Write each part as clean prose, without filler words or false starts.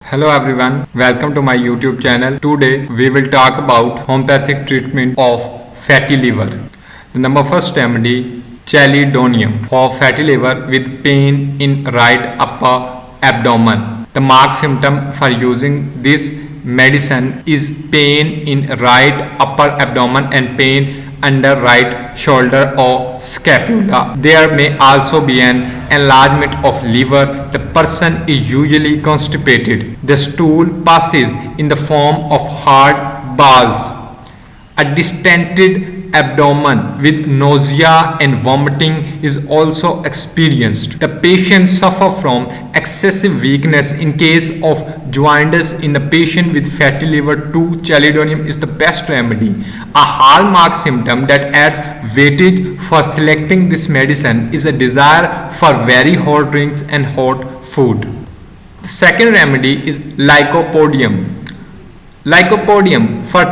Hello everyone, welcome to my YouTube channel. Today we will talk about homeopathic treatment of fatty liver. The number first remedy, chelidonium for fatty liver with pain in right upper abdomen. The marked symptom for using this medicine is pain in right upper abdomen and pain under right shoulder or scapula. There may also be an enlargement of liver. The person is usually constipated. The stool passes in the form of hard balls. A distended abdomen with nausea and vomiting is also experienced. The patient suffers from excessive weakness. In case of jaundice in the patient with fatty liver, chelidonium is the best remedy. A hallmark symptom that adds weightage for selecting this medicine is a desire for very hot drinks and hot food. The second remedy is lycopodium. Lycopodium for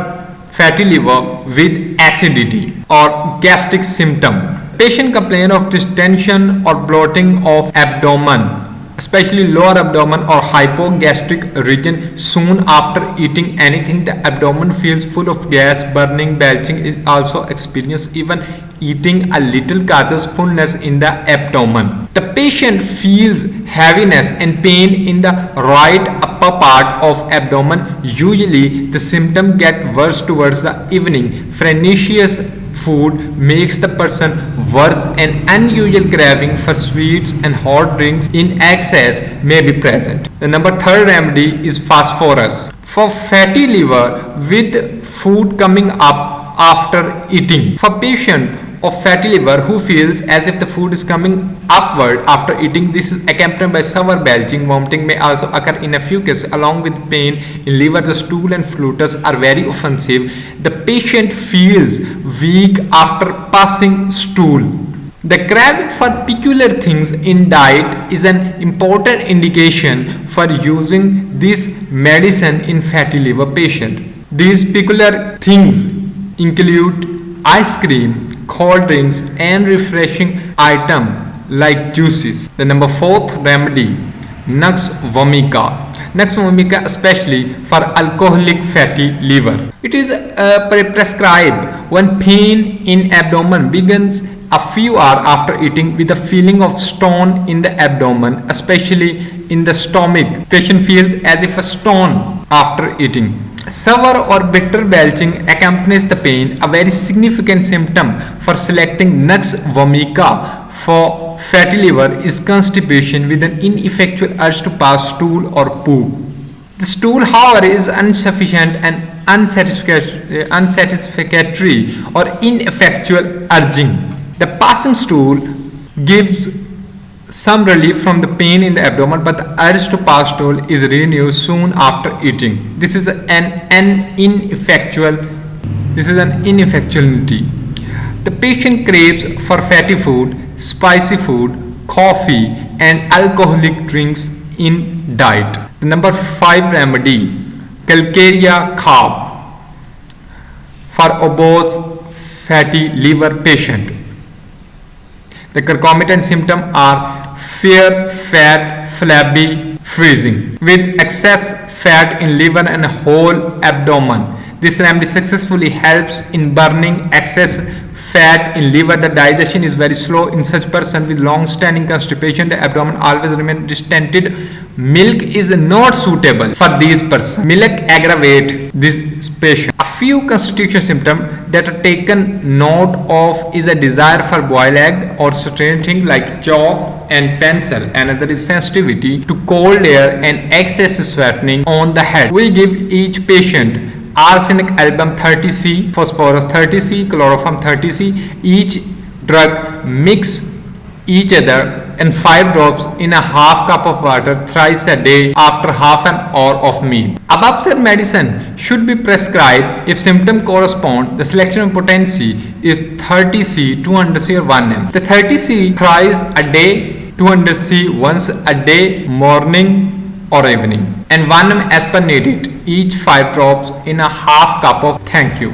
fatty liver with acidity or gastric symptom. Patient complain of distension or bloating of abdomen, especially lower abdomen or hypogastric region soon after eating anything. The abdomen feels full of gas, burning, belching is also experienced. Even eating a little causes fullness in the abdomen. The patient feels heaviness and pain in the right upper part of abdomen. Usually the symptom get worse towards the evening. Pernicious food makes the person worse and unusual craving for sweets and hot drinks in excess may be present. The number third remedy is phosphorus for fatty liver with food coming up after eating. For patient of fatty liver who feels as if the food is coming upward after eating, this is accompanied by severe belching. Vomiting may also occur in a few cases along with pain in liver. The stool and flutus are very offensive. The patient feels weak after passing stool. The craving for peculiar things in diet is an important indication for using this medicine in fatty liver patient. These peculiar things include ice cream, cold drinks and refreshing item like juices. The number fourth remedy, nux vomica. Nux vomica especially for alcoholic fatty liver. It is prescribed when pain in abdomen begins a few hours after eating with a feeling of stone in the abdomen, especially in the stomach. Patient feels as if a stone after eating. Sour or bitter belching accompanies the pain. A very significant symptom for selecting nux vomica for fatty liver is constipation with an ineffectual urge to pass stool or poop. The stool, however, is insufficient and unsatisfactory or ineffectual urging. The passing stool gives some relief from the pain in the abdomen, but the urge to pass stool is renewed soon after eating. This is an ineffectuality. The patient craves for fatty food, spicy food, coffee and alcoholic drinks in diet. The number 5 remedy, calcarea carb for obese fatty liver patient. The concomitant symptoms are fair, fat, flabby, freezing with excess fat in liver and whole abdomen. This remedy successfully helps in burning excess fat in liver. The digestion is very slow in such person with long-standing constipation. The abdomen always remains distended. Milk is not suitable for these persons. Milk aggravates this patient. A few constitutional symptoms that are taken note of is a desire for boiled egg or strange things like chalk and pencil. Another is sensitivity to cold air and excess sweating on the head. We give each patient arsenic album 30C, phosphorus 30C, chloroform 30C. Each drug mix each other and 5 drops in a half cup of water thrice a day after half an hour of meal. Above said medicine should be prescribed if symptoms correspond. The selection of potency is 30C, 200C or 1 mg. The 30C thrice a day, 200C once a day, morning or evening, and 1 mg as per needed. Each 5 drops in a half cup of. Thank you.